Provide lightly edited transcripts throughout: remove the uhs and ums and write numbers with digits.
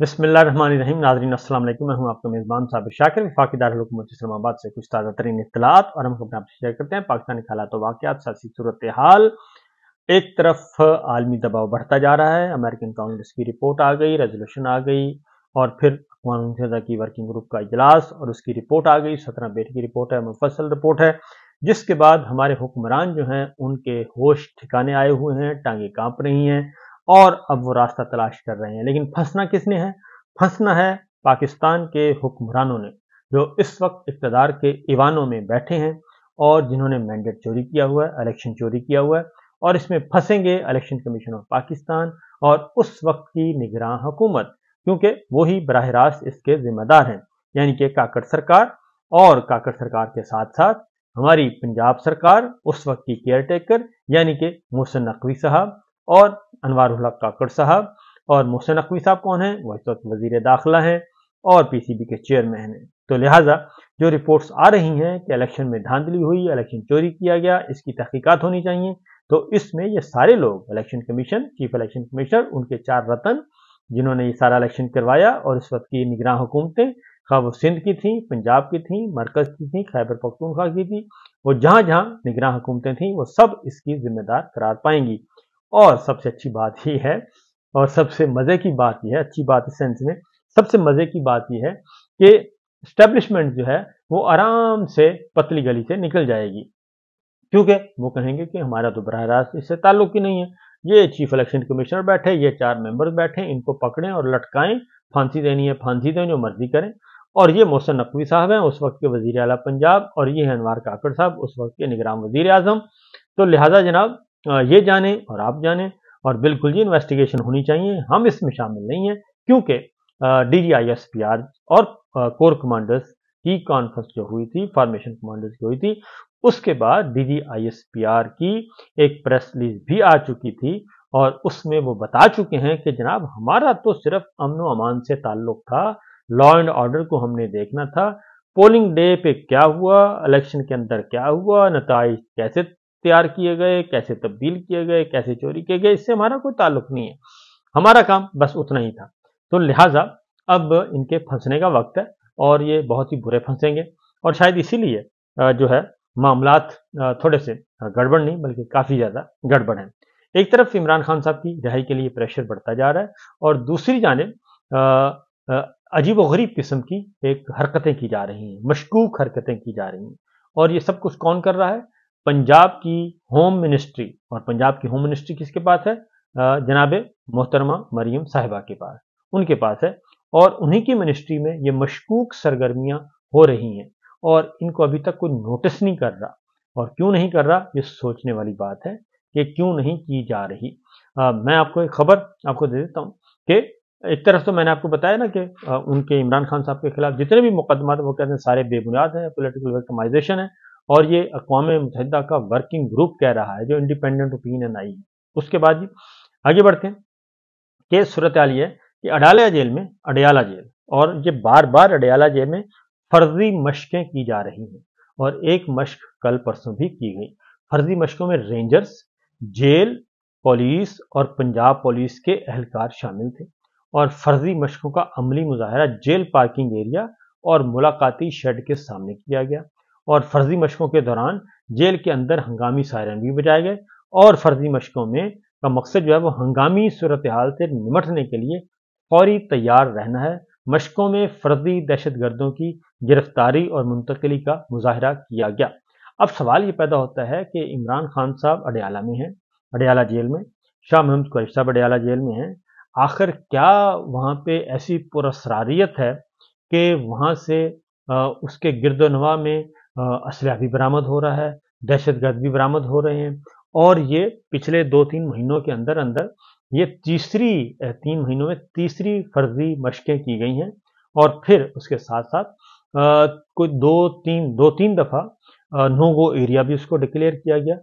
बिस्मिल्लाहिर्रहमानिर्रहीम। नाज़रीन अस्सलाम वालेकुम। मैं हूं आपका मेज़बान साबिर शाकिर। वफाकी दारुल हुकूमत इस्लामाबाद से कुछ ताज़ा तरीन इत्तलात और हम अपने आपसे शेयर करते हैं। पाकिस्तानी हालात व वाक़यात, सियासी सूरत हाल। एक तरफ आलमी दबाव बढ़ता जा रहा है, अमेरिकन कांग्रेस की रिपोर्ट आ गई, रेजोल्यूशन आ गई, और फिर अक़वाम मुत्तहिदा की वर्किंग ग्रुप का इजलास और उसकी रिपोर्ट आ गई। 17 पेज की रिपोर्ट है, मुफस्सल रिपोर्ट है, जिसके बाद हमारे हुक्मरान जो हैं उनके होश ठिकाने आए हुए हैं, टांगे कांप रही हैं और अब वो रास्ता तलाश कर रहे हैं। लेकिन फंसना किसने है? फंसना है पाकिस्तान के हुक्मरानों ने, जो इस वक्त इक़्तिदार के ईवानों में बैठे हैं और जिन्होंने मैंडेट चोरी किया हुआ है, इलेक्शन चोरी किया हुआ है, और इसमें फंसेंगे इलेक्शन कमीशन ऑफ पाकिस्तान और उस वक्त की निगरान हुकूमत, क्योंकि वही बराह रास्त इसके जिम्मेदार हैं, यानी कि काकड़ सरकार। और काकड़ सरकार के साथ साथ हमारी पंजाब सरकार, उस वक्त की केयर टेकर यानी कि मोहसिन नकवी साहब और अनवारुल हक काकड़ साहब। और मोहसिन नकवी साहब कौन है? वो इस वक्त वजीर दाखिला हैं और पीसीबी के चेयरमैन हैं। तो लिहाजा जो रिपोर्ट्स आ रही हैं कि इलेक्शन में धांधली हुई, इलेक्शन चोरी किया गया, इसकी तहकीकात होनी चाहिए, तो इसमें ये सारे लोग, election commission, chief election commissioner, उनके 4 रतन, जिन्होंने ये सारा इलेक्शन करवाया, और इस वक्त की निगरान हुकूमतें, खा वो सिंध की थी, पंजाब की थी, मरकज की थी, खैबर पख्तूनख्वा की थी, वो जहां जहां निगरान हुकूमतें थी वो सब इसकी जिम्मेदार करार पाएंगी। और सबसे अच्छी बात ये है, और सबसे मजे की बात यह है, अच्छी बात इस सेंस में, सबसे मजे की बात यह है कि एस्टेब्लिशमेंट जो है वो आराम से पतली गली से निकल जाएगी, क्योंकि वो कहेंगे कि हमारा तो बराह रास्त इससे ताल्लुक ही नहीं है। ये चीफ इलेक्शन कमिश्नर बैठे, ये 4 मेंबर बैठे, इनको पकड़ें और लटकाएं, फांसी देनी है फांसी दें, जो मर्जी करें। और ये मोहसिन नकवी साहब हैं, उस वक्त के वजीर आला पंजाब, और ये है अनवार काकड़ साहब, उस वक्त के निगरान वजीर आजम। तो लिहाजा जनाब, ये जाने और आप जाने, और बिल्कुल जी इन्वेस्टिगेशन होनी चाहिए। हम इसमें शामिल नहीं हैं, क्योंकि DGISPR और कोर कमांडर्स की कॉन्फ्रेंस जो हुई थी, फॉर्मेशन कमांडर्स की हुई थी, उसके बाद DGISPR की एक प्रेस रिलीज भी आ चुकी थी, और उसमें वो बता चुके हैं कि जनाब हमारा तो सिर्फ अमन व अमान से ताल्लुक था, लॉ एंड ऑर्डर को हमने देखना था, पोलिंग डे पे क्या हुआ, इलेक्शन के अंदर क्या हुआ, नताइज कैसे तैयार किए गए, कैसे तब्दील किए गए, कैसे चोरी किए गए, इससे हमारा कोई ताल्लुक नहीं है, हमारा काम बस उतना ही था। तो लिहाजा अब इनके फंसने का वक्त है, और ये बहुत ही बुरे फंसेंगे, और शायद इसीलिए जो है मामलात थोड़े से गड़बड़ नहीं बल्कि काफ़ी ज़्यादा गड़बड़ हैं। एक तरफ इमरान खान साहब की रिहाई के लिए प्रेशर बढ़ता जा रहा है, और दूसरी जानिब अजीब व गरीब किस्म की एक हरकतें की जा रही हैं, मशकूक हरकतें की जा रही हैं। और ये सब कुछ कौन कर रहा है? पंजाब की होम मिनिस्ट्री। और पंजाब की होम मिनिस्ट्री किसके पास है? जनाब मोहतरमा मरियम साहिबा के पास, उनके पास है। और उन्हीं की मिनिस्ट्री में ये मशकूक सरगर्मियां हो रही हैं, और इनको अभी तक कोई नोटिस नहीं कर रहा। और क्यों नहीं कर रहा, ये सोचने वाली बात है कि क्यों नहीं की जा रही। मैं आपको एक खबर आपको दे देता हूँ कि एक तरफ तो मैंने आपको बताया ना कि उनके इमरान खान साहब के खिलाफ जितने भी मुकदमा वो कहते हैं सारे बेबुनियाद हैं, पॉलिटिकल विक्टिमाइजेशन है, और ये अक़वाम मुत्तहिदा का वर्किंग ग्रुप कह रहा है, जो इंडिपेंडेंट ओपिनियन आई है। उसके बाद आगे बढ़ते हैं कि सूरत हाल ये है कि अडयाला जेल, और ये बार बार अडयाला जेल में फर्जी मशकें की जा रही हैं, और एक मशक कल परसों भी की गई। फर्जी मशकों में रेंजर्स, जेल, पुलिस और पंजाब पुलिस के एहलकार शामिल थे, और फर्जी मशकों का अमली मुजाहरा जेल पार्किंग एरिया और मुलाकाती शेड के सामने किया गया। और फर्जी मशकों के दौरान जेल के अंदर हंगामी सायरन भी बजाए गए, और फर्जी मशकों में का मकसद जो है वो हंगामी सूरत हाल से निमटने के लिए फौरी तैयार रहना है। मशकों में फर्जी दहशत गर्दों की गिरफ्तारी और मुंतकली का मुजाहरा किया गया। अब सवाल ये पैदा होता है कि इमरान खान साहब अडयाला में हैं, अडयाला जेल में, शाह महमूद कुरैशी साहब अडयाला जेल में हैं। आखिर क्या वहाँ पे ऐसी पुरअसरारियत है कि वहाँ से उसके गिरदोनवा में असलहा भी बरामद हो रहा है, दहशतगर्द भी बरामद हो रहे हैं, और ये पिछले 2-3 महीनों के अंदर अंदर ये 3 महीनों में तीसरी फर्जी मशकें की गई हैं। और फिर उसके साथ साथ कोई 2-3 दफ़ा नो गो एरिया भी उसको डिक्लेयर किया गया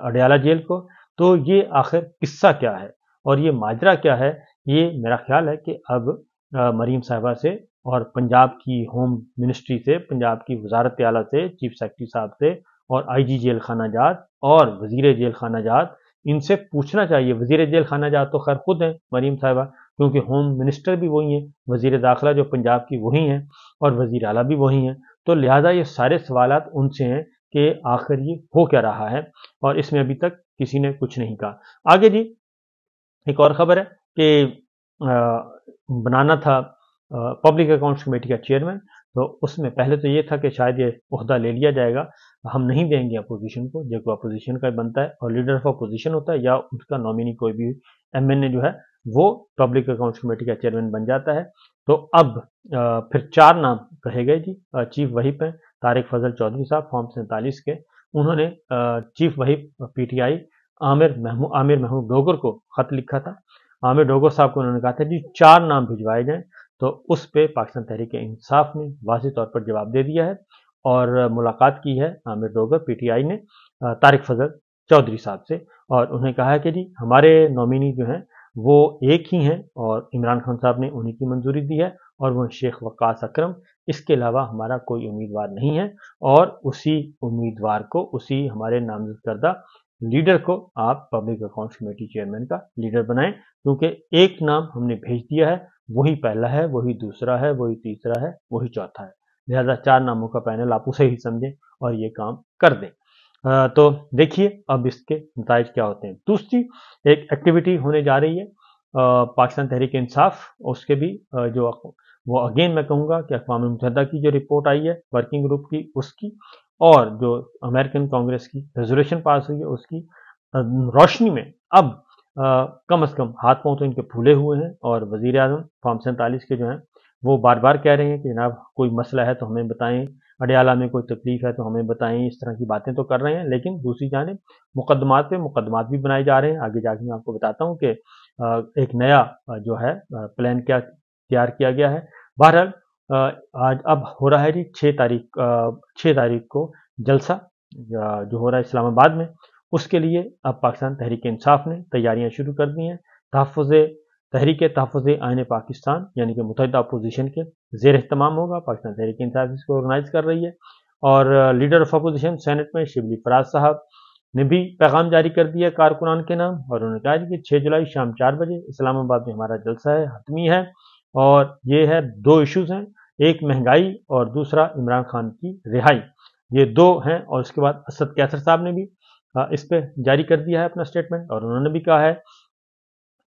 अडयाला जेल को। तो ये आखिर किस्सा क्या है और ये माजरा क्या है? ये मेरा ख्याल है कि अब मरीम साहिबा से और पंजाब की होम मिनिस्ट्री से, पंजाब की वजारत आला से, चीफ सेक्रेटरी साहब से, और IG जेल खाना जात और वजीर जेल खाना जात, इनसे पूछना चाहिए। वजीर जेल खाना जात तो खैर खुद हैं मरीम साहिबा, क्योंकि होम मिनिस्टर भी वही हैं, वजीर दाखिला जो पंजाब की वही हैं और वजीर आला भी वही हैं। तो लिहाजा ये सारे सवालात उनसे हैं कि आखिर ये हो क्या रहा है, और इसमें अभी तक किसी ने कुछ नहीं कहा। आगे जी एक और खबर है कि बनाना था पब्लिक अकाउंट्स कमेटी का चेयरमैन, तो उसमें पहले तो ये था कि शायद ये ओहदा ले लिया जाएगा, हम नहीं देंगे अपोजिशन को, जो अपोजिशन का बनता है और लीडर ऑफ अपोजिशन होता है, या उसका नॉमिनी कोई भी एमएनए जो है वो पब्लिक अकाउंट्स कमेटी का चेयरमैन बन जाता है। तो अब फिर 4 नाम कहे गए जी। चीफ वहीप हैं तारिक फजल चौधरी साहब, फॉर्म 47 के। उन्होंने चीफ वहीप पीटीआई आमिर महमूद डोगर को खत लिखा था। आमिर डोगर साहब को उन्होंने कहा था जी 4 नाम भिजवाए जाएं, तो उस पे पाकिस्तान तहरीक इंसाफ ने वाज़ेह तौर पर जवाब दे दिया है और मुलाकात की है आमिर डोगर पीटीआई ने तारिक फजल चौधरी साहब से, और उन्हें कहा है कि जी हमारे नॉमिनी जो हैं वो एक ही हैं और इमरान खान साहब ने उन्हीं की मंजूरी दी है और वो शेख वक्कास अकरम, इसके अलावा हमारा कोई उम्मीदवार नहीं है, और उसी उम्मीदवार को, उसी हमारे नामजद करदा लीडर को आप पब्लिक अकाउंट्स कमेटी चेयरमैन का लीडर बनाएं, क्योंकि एक नाम हमने भेज दिया है, वही पहला है, वही दूसरा है, वही तीसरा है, वही चौथा है। लिहाजा 4 नामों का पैनल आप उसे ही समझें और ये काम कर दें। तो देखिए अब इसके नताइज क्या होते हैं। दूसरी एक एक्टिविटी होने जा रही है पाकिस्तान तहरीक इंसाफ, उसके भी जो वो अगेन मैं कहूँगा कि अक़वाम मुत्तहिदा की जो रिपोर्ट आई है वर्किंग ग्रुप की, उसकी, और जो अमेरिकन कांग्रेस की रेजोल्यूशन पास हुई है उसकी रोशनी में अब कम अज़ कम हाथ पांव तो इनके फूले हुए हैं, और वज़ीर आज़म फॉर्म 47 के जो हैं वो बार बार कह रहे हैं कि जनाब कोई मसला है तो हमें बताएं, अडयाला में कोई तकलीफ है तो हमें बताएं, इस तरह की बातें तो कर रहे हैं, लेकिन दूसरी जानिब मुकदमात पे मुकदमात भी बनाए जा रहे हैं। आगे जाके मैं आपको बताता हूँ कि एक नया जो है प्लान क्या तैयार किया गया है। बहरहाल आज अब हो रहा है जी 6 तारीख को जलसा जो हो रहा है इस्लामाबाद में, उसके लिए अब पाकिस्तान तहरीक इंसाफ ने तैयारियां शुरू कर दी हैं। तहरीक तहफ़्फ़ुज़ आइन पाकिस्तान यानी कि मुत्तहिदा अपोजिशन के ज़ेर एहतमाम होगा, पाकिस्तान तहरीक इंसाफ इसको ऑर्गेनाइज कर रही है, और लीडर ऑफ अपोजिशन सेनेट में शिबली फराज साहब ने भी पैगाम जारी कर दिया कारकुनान के नाम, और उन्होंने कहा कि 6 जुलाई शाम 4 बजे इस्लामाबाद में हमारा जलसा है, हतमी है, और ये है 2 इश्यूज़ हैं, एक महंगाई और दूसरा इमरान खान की रिहाई, ये 2 हैं। और उसके बाद असद कैसर साहब ने भी इस पे जारी कर दिया है अपना स्टेटमेंट, और उन्होंने भी कहा है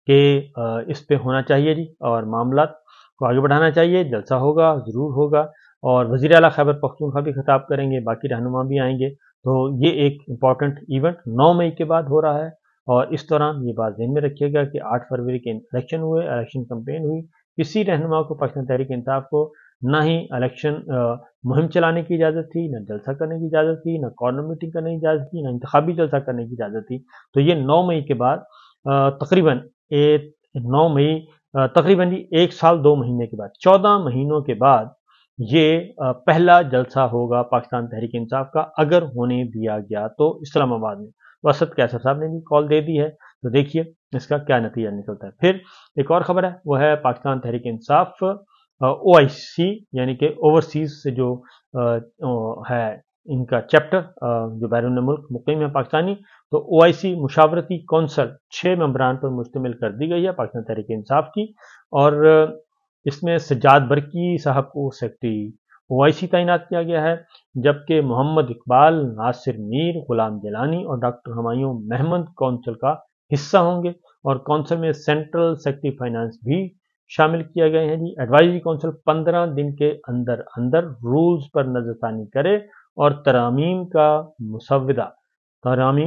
कि इस पे होना चाहिए जी और मामला को आगे बढ़ाना चाहिए, जलसा होगा, ज़रूर होगा, और वज़ीर आला खैबर पख्तूनख्वा भी खिताब करेंगे, बाकी रहनुमा भी आएंगे। तो ये एक इम्पॉर्टेंट इवेंट 9 मई के बाद हो रहा है, और इस दौरान ये बात ध्यान में रखिएगा कि 8 फरवरी के इलेक्शन हुए, इलेक्शन कैंपेन हुई, किसी रहनुमा को पाकिस्तान तहरीक इंसाफ को ना ही इलेक्शन मुहिम चलाने की इजाज़त थी, न जलसा करने की इजाज़त थी, न कॉर्नर मीटिंग करने की इजाज़त थी, न इंतखाबी जलसा करने की इजाज़त थी। तो ये 9 मई के बाद तकरीबन 9 मई तकरीबन 1 साल 2 महीने के बाद 14 महीनों के बाद ये पहला जलसा होगा पाकिस्तान तहरीक इंसाफ का, अगर होने दिया गया तो इस्लामाबाद में। तो असद कैसर साहब ने भी कॉल दे दी है, तो देखिए इसका क्या नतीजा निकलता है। फिर एक और खबर है, वो है पाकिस्तान तहरीक इंसाफ OIC यानी कि ओवरसीज से जो है इनका चैप्टर जो बैरून मुल्क मुकीम है पाकिस्तानी, तो OIC मुशावरती कौंसल 6 मेंबरान पर मुश्तमिल कर दी गई है पाकिस्तान तहरीक इंसाफ की, और इसमें सज्जाद बरकी साहब को सेक्रेटरी OIC तैनात किया गया है, जबकि मोहम्मद इकबाल, नासिर मीर, गुलाम गिलानी और डॉक्टर हुमायूं महमद कौंसल का हिस्सा होंगे, और कौंसल में सेंट्रल सेक्रेटरी फाइनेंस भी शामिल किए गए हैं जी। एडवाइजरी काउंसिल 15 दिन के अंदर अंदर रूल्स पर नजरसानी करे और तरामीम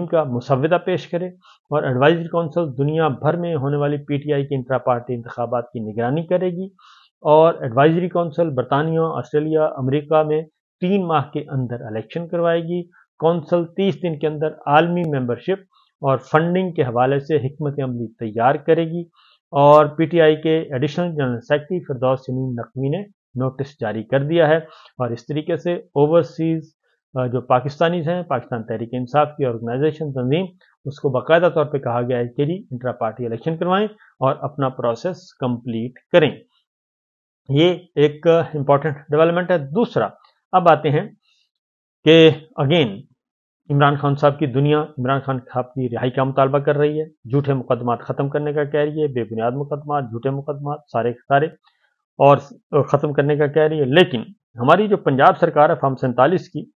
का मुसव्वदा पेश करे, और एडवाइजरी काउंसिल दुनिया भर में होने वाली PTI के इंट्रा पार्टी इंतखाबात की निगरानी करेगी, और एडवाइजरी काउंसिल बरतानिया, ऑस्ट्रेलिया, अमेरिका में 3 माह के अंदर इलेक्शन करवाएगी। काउंसिल 30 दिन के अंदर आलमी मेंबरशिप और फंडिंग के हवाले से हिकमत अमली तैयार करेगी, और PTI के एडिशनल जनरल सेक्रेटरी फिरदौस समीम नकवी ने नोटिस जारी कर दिया है। और इस तरीके से ओवरसीज जो पाकिस्तानीज हैं, पाकिस्तान तहरीक इंसाफ की ऑर्गेनाइजेशन तंजीम, उसको बाकायदा तौर पे कहा गया है कि जी इंट्रा पार्टी इलेक्शन करवाएं और अपना प्रोसेस कंप्लीट करें। ये एक इंपॉर्टेंट डेवलपमेंट है। दूसरा, अब आते हैं कि अगेन इमरान खान साहब की दुनिया इमरान खान साहब की रिहाई का मुतालबा कर रही है, झूठे मुकदमात ख़त्म करने का कह रही है, बेबुनियाद मुकदमात, झूठे मुकदमात सारे के सारे, और ख़त्म करने का कह रही है। लेकिन हमारी जो पंजाब सरकार है फॉर्म 47 की,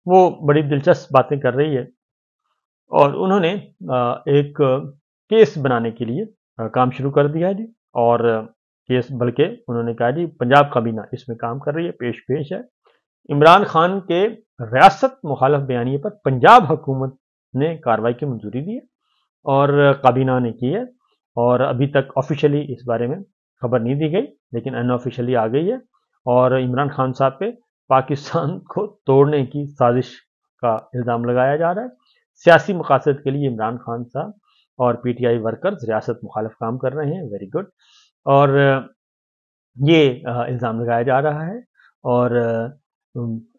वो बड़ी दिलचस्प बातें कर रही है, और उन्होंने एक केस बनाने के लिए काम शुरू कर दिया है जी। और केस बल्कि उन्होंने कहा जी पंजाब काबीना इसमें काम कर रही है, पेश है। इमरान खान के रियासत मुखालफ बयानिए पर पंजाब हुकूमत ने कार्रवाई की मंजूरी दी है और काबीना ने की है, और अभी तक ऑफिशियली इस बारे में खबर नहीं दी गई, लेकिन अनऑफिशियली आ गई है। और इमरान खान साहब पे पाकिस्तान को तोड़ने की साजिश का इल्ज़ाम लगाया जा रहा है। सियासी मकासद के लिए इमरान खान साहब और पीटीआई वर्कर्स रियासत मुखालफ काम कर रहे हैं, वेरी गुड। और ये इल्ज़ाम लगाया जा रहा है, और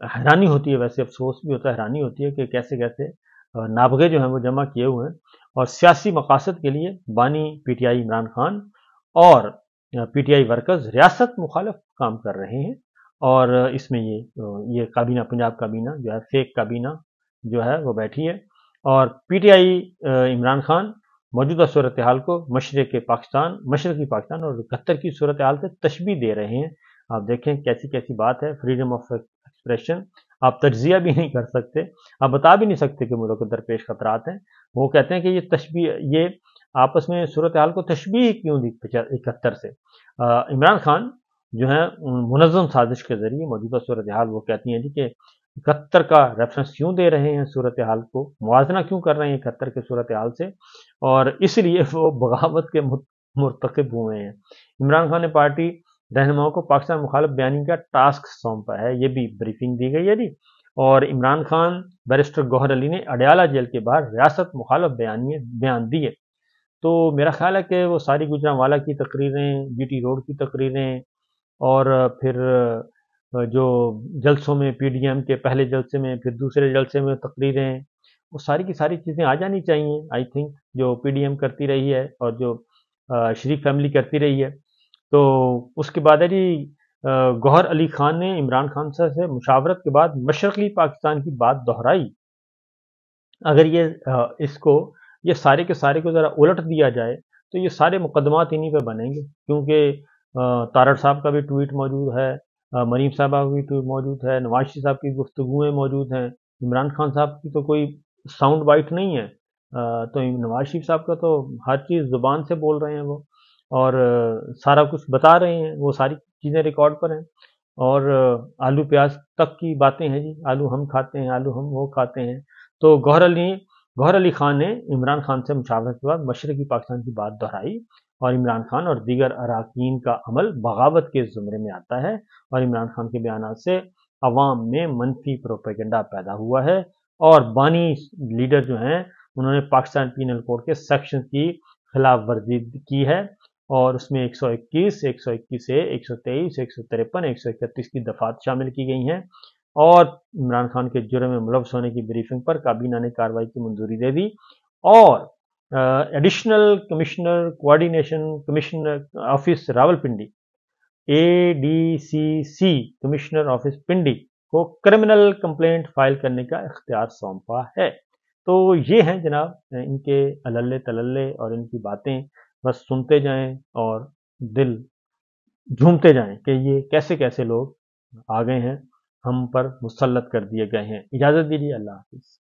हैरानी होती है, वैसे अफसोस भी होता है, हैरानी होती है कि कैसे कैसे नाबगे जो हैं वो जमा किए हुए हैं, और सियासी मकासद के लिए बानी पीटीआई इमरान खान और पीटीआई वर्कर्स रियासत मुखालफ काम कर रहे हैं। और इसमें ये काबीना, पंजाब काबीना जो है, फेक काबीना जो है वो बैठी है, और पीटीआई इमरान खान मौजूदा सूरत हाल को मशरक़ी पाकिस्तान और कतर की सूरत हाल से तशबीह दे रहे हैं। आप देखें कैसी कैसी बात है, फ्रीडम ऑफ एक्सप्रेशन, आप तज्जिया भी नहीं कर सकते, आप बता भी नहीं सकते कि मुल्क को दरपेश खतरात हैं। वो कहते हैं कि ये तशबीह, ये आपस में सूरत हाल को तशबीह क्यों दी 71 से। इमरान खान जो है मुनज़्ज़म साजिश के जरिए मौजूदा सूरत हाल, वो कहती हैं जी कि 71 का रेफरेंस क्यों दे रहे हैं, सूरत हाल को मुआवजना क्यों कर रहे हैं 71 के सूरत हाल से, और इसलिए वो बगावत के मुर्तकिब हुए हैं। इमरान खान ने पार्टी रहनुमाओं को पाकिस्तान मुखालिफ बयानी का टास्क सौंपा है, ये भी ब्रीफिंग दी गई है जी। और इमरान खान बैरिस्टर गौहर अली ने अडयाला जेल के बाहर रियासत मुखालिफ बयान दिए। तो मेरा ख्याल है कि वो सारी गुजरांवाला की तकरीरें, जीटी रोड की तकरीरें, और फिर जो जलसों में पीडीएम के पहले जलसे में, फिर दूसरे जलसे में तकरीरें, वो सारी की सारी चीज़ें आ जानी चाहिए आई थिंक, जो पीडीएम करती रही है और जो शरीफ फैमिली करती रही है। तो उसके बाद है जी, गौहर अली खान ने इमरान खान साहब से मुशावरत के बाद मशरक़ी पाकिस्तान की बात दोहराई। अगर इसको, ये सारे के सारे को ज़रा उलट दिया जाए तो ये सारे मुकदमात इन्हीं पे बनेंगे, क्योंकि तारड़ साहब का भी ट्वीट मौजूद है, मरीम साहबा का भी ट्वीट मौजूद है, नवाज शरीफ साहब की गुफ्तगुएँ मौजूद हैं, इमरान खान साहब की तो कोई साउंड बाइट नहीं है। तो नवाज शरीफ साहब का तो हर चीज़ ज़ुबान से बोल रहे हैं वो, और सारा कुछ बता रहे हैं, वो सारी चीज़ें रिकॉर्ड पर हैं। और आलू प्याज तक की बातें हैं जी, आलू हम खाते हैं, आलू हम वो खाते हैं। तो गौहर अली खान ने इमरान खान से मुशावरत के बाद मशरक़ी पाकिस्तान की बात दोहराई, और इमरान खान और दीगर अरकान का अमल बगावत के ज़ुमरे में आता है, और इमरान खान के बयान से अवाम में मनफी प्रोपेगेंडा पैदा हुआ है। और बानी लीडर जो हैं उन्होंने पाकिस्तान पीनल कोड के सेक्शन की खिलाफ वर्जी की है, और उसमें 121, 121 ए, 123, 153, 131 की दफात शामिल की गई हैं। और इमरान खान के जुर्म में मुलव्वस होने की ब्रीफिंग पर काबीना ने कार्रवाई की मंजूरी दे दी, और additional commissioner coordination commissioner office Rawalpindi, ADCC commissioner office Pindi को क्रिमिनल कंप्लेंट फाइल करने का इख्तियार सौंपा है। तो ये हैं जनाब इनके अल्ले तलल्ले, और इनकी बातें बस सुनते जाएं और दिल झूमते जाएं कि ये कैसे कैसे लोग आ गए हैं, हम पर मुसल्लत कर दिए गए हैं। इजाज़त दीजिए, अल्लाह हाफिज़।